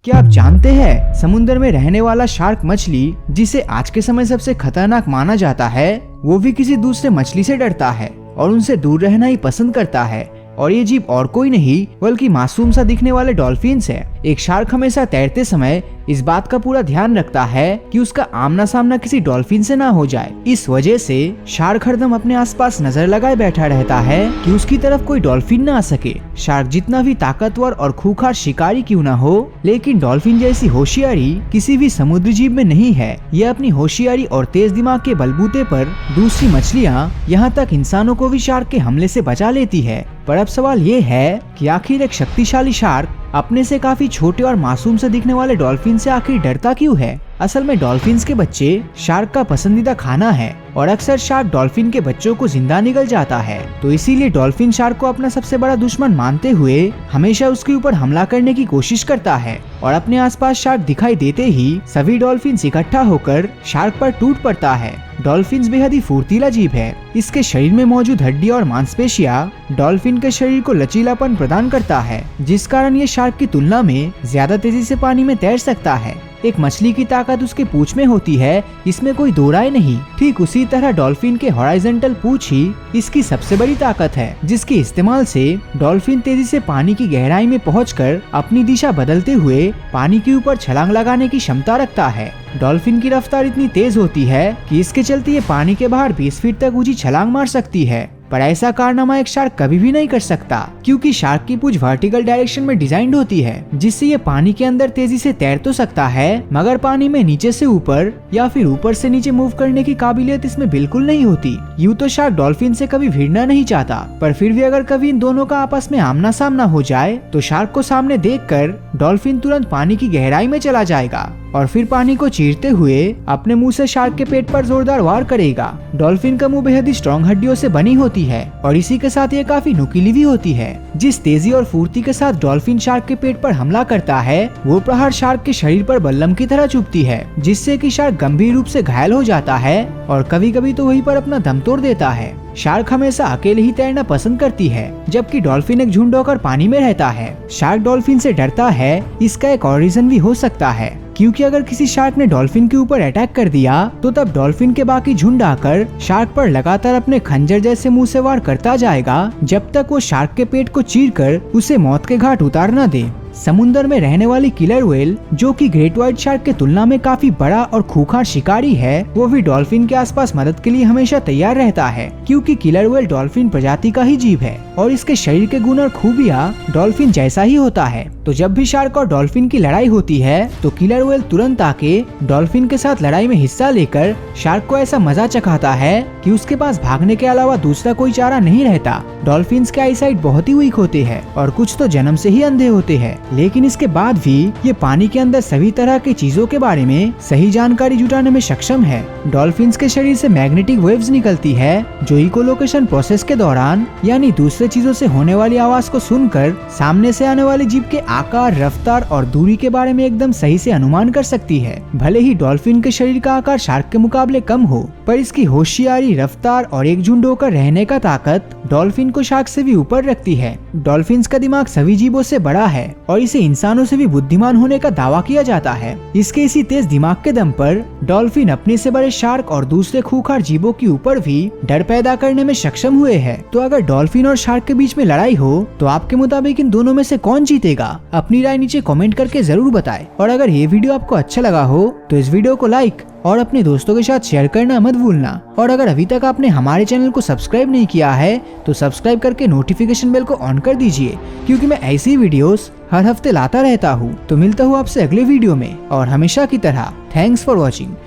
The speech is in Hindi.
क्या आप जानते हैं समुद्र में रहने वाला शार्क मछली, जिसे आज के समय सबसे खतरनाक माना जाता है, वो भी किसी दूसरे मछली से डरता है और उनसे दूर रहना ही पसंद करता है। और ये जीव और कोई नहीं बल्कि मासूम सा दिखने वाले डॉल्फिन्स है। एक शार्क हमेशा तैरते समय इस बात का पूरा ध्यान रखता है कि उसका आमना सामना किसी डॉल्फिन से ना हो जाए। इस वजह से शार्क हरदम अपने आसपास नजर लगाए बैठा रहता है कि उसकी तरफ कोई डॉल्फिन ना आ सके। शार्क जितना भी ताकतवर और खूंखार शिकारी क्यों ना हो, लेकिन डॉल्फिन जैसी होशियारी किसी भी समुद्री जीव में नहीं है। यह अपनी होशियारी और तेज दिमाग के बलबूते पर दूसरी मछलियाँ, यहाँ तक इंसानों को भी शार्क के हमले से बचा लेती है। पर अब सवाल ये है कि आखिर एक शक्तिशाली शार्क अपने से काफी छोटे और मासूम से दिखने वाले डॉल्फिन से आखिर डरता क्यों है? असल में डॉल्फिन्स के बच्चे शार्क का पसंदीदा खाना है और अक्सर शार्क डॉल्फिन के बच्चों को जिंदा निगल जाता है। तो इसीलिए डॉल्फिन शार्क को अपना सबसे बड़ा दुश्मन मानते हुए हमेशा उसके ऊपर हमला करने की कोशिश करता है और अपने आसपास शार्क दिखाई देते ही सभी डॉल्फिन्स इकट्ठा होकर शार्क पर टूट पड़ता है। डॉल्फिन्स बेहद ही फुर्तीला जीव है। इसके शरीर में मौजूद हड्डी और मांसपेशियां डॉल्फिन के शरीर को लचीलापन प्रदान करता है, जिस कारण ये शार्क की तुलना में ज्यादा तेजी से पानी में तैर सकता है। एक मछली की ताकत उसके पूंछ में होती है, इसमें कोई दो राय नहीं। ठीक उसी तरह डॉल्फिन के हॉराइजॉन्टल पूंछ ही इसकी सबसे बड़ी ताकत है, जिसके इस्तेमाल से डॉल्फिन तेजी से पानी की गहराई में पहुंचकर अपनी दिशा बदलते हुए पानी के ऊपर छलांग लगाने की क्षमता रखता है। डॉल्फिन की रफ्तार इतनी तेज होती है कि इसके चलते ये पानी के बाहर 20 फीट तक ऊंची छलांग मार सकती है। पर ऐसा कारनामा एक शार्क कभी भी नहीं कर सकता, क्योंकि शार्क की पूंछ वर्टिकल डायरेक्शन में डिजाइन होती है, जिससे ये पानी के अंदर तेजी से तैर तो सकता है, मगर पानी में नीचे से ऊपर या फिर ऊपर से नीचे मूव करने की काबिलियत इसमें बिल्कुल नहीं होती। यूं तो शार्क डॉल्फिन से कभी भिड़ना नहीं चाहता, पर फिर भी अगर कभी इन दोनों का आपस में आमना सामना हो जाए तो शार्क को सामने देखकर डॉल्फिन तुरंत पानी की गहराई में चला जाएगा और फिर पानी को चीरते हुए अपने मुंह से शार्क के पेट पर जोरदार वार करेगा। डॉल्फिन का मुंह बेहद ही स्ट्रॉन्ग हड्डियों से बनी होती है और इसी के साथ ये काफी नुकीली भी होती है। जिस तेजी और फुर्ती के साथ डॉल्फिन शार्क के पेट पर हमला करता है, वो प्रहार शार्क के शरीर पर बल्लम की तरह चुभती है, जिससे कि शार्क गंभीर रूप से घायल हो जाता है और कभी कभी तो वहीं पर अपना दम तोड़ देता है। शार्क हमेशा अकेले ही तैरना पसंद करती है, जबकि डॉल्फिन एक झुंड होकर पानी में रहता है। शार्क डॉल्फिन से डरता है, इसका एक और रीजन भी हो सकता है, क्योंकि अगर किसी शार्क ने डॉल्फिन के ऊपर अटैक कर दिया तो तब डॉल्फिन के बाकी झुंड आकर शार्क पर लगातार अपने खंजर जैसे मुंह से वार करता जाएगा, जब तक वो शार्क के पेट को चीरकर उसे मौत के घाट उतार न दे। समुद्र में रहने वाली किलर व्हेल, जो कि ग्रेट व्हाइट शार्क के तुलना में काफी बड़ा और खूंखार शिकारी है, वो भी डॉल्फिन के आसपास मदद के लिए हमेशा तैयार रहता है, क्योंकि किलर व्हेल डॉल्फिन प्रजाति का ही जीव है और इसके शरीर के गुण और खूबियां डॉल्फिन जैसा ही होता है। तो जब भी शार्क और डॉल्फिन की लड़ाई होती है तो किलर व्हेल तुरंत आके डॉल्फिन के साथ लड़ाई में हिस्सा लेकर शार्क को ऐसा मजा चखाता है कि उसके पास भागने के अलावा दूसरा कोई चारा नहीं रहता। डॉल्फिन्स के आईसाइट बहुत ही वीक होते हैं और कुछ तो जन्म से ही अंधे होते हैं, लेकिन इसके बाद भी ये पानी के अंदर सभी तरह की चीजों के बारे में सही जानकारी जुटाने में सक्षम है। डॉल्फिन्स के शरीर से मैग्नेटिक वेव्स निकलती है, जो इकोलोकेशन प्रोसेस के दौरान यानी दूसरे चीजों से होने वाली आवाज को सुनकर सामने से आने वाली जीव के आकार, रफ्तार और दूरी के बारे में एकदम सही से अनुमान कर सकती है। भले ही डॉल्फिन के शरीर का आकार शार्क के मुकाबले कम हो, पर इसकी होशियारी, रफ्तार और एकजुट होकर रहने का ताकत डॉल्फिन को शार्क से भी ऊपर रखती है। डॉल्फिन्स का दिमाग सभी जीवों से बड़ा है और इसे इंसानों से भी बुद्धिमान होने का दावा किया जाता है। इसके इसी तेज दिमाग के दम पर डॉल्फिन अपने से बड़े शार्क और दूसरे खूंखार जीवों के ऊपर भी डर पैदा करने में सक्षम हुए हैं। तो अगर डॉल्फिन और शार्क के बीच में लड़ाई हो तो आपके मुताबिक इन दोनों में से कौन जीतेगा? अपनी राय नीचे कमेंट करके जरूर बताएं। और अगर ये वीडियो आपको अच्छा लगा हो तो इस वीडियो को लाइक और अपने दोस्तों के साथ शेयर करना मत भूलना। और अगर अभी तक आपने हमारे चैनल को सब्सक्राइब नहीं किया है तो सब्सक्राइब करके नोटिफिकेशन बेल को ऑन कर दीजिए, क्योंकि मैं ऐसी वीडियोस हर हफ्ते लाता रहता हूँ। तो मिलता हूँ आपसे अगले वीडियो में और हमेशा की तरह थैंक्स फॉर वॉचिंग।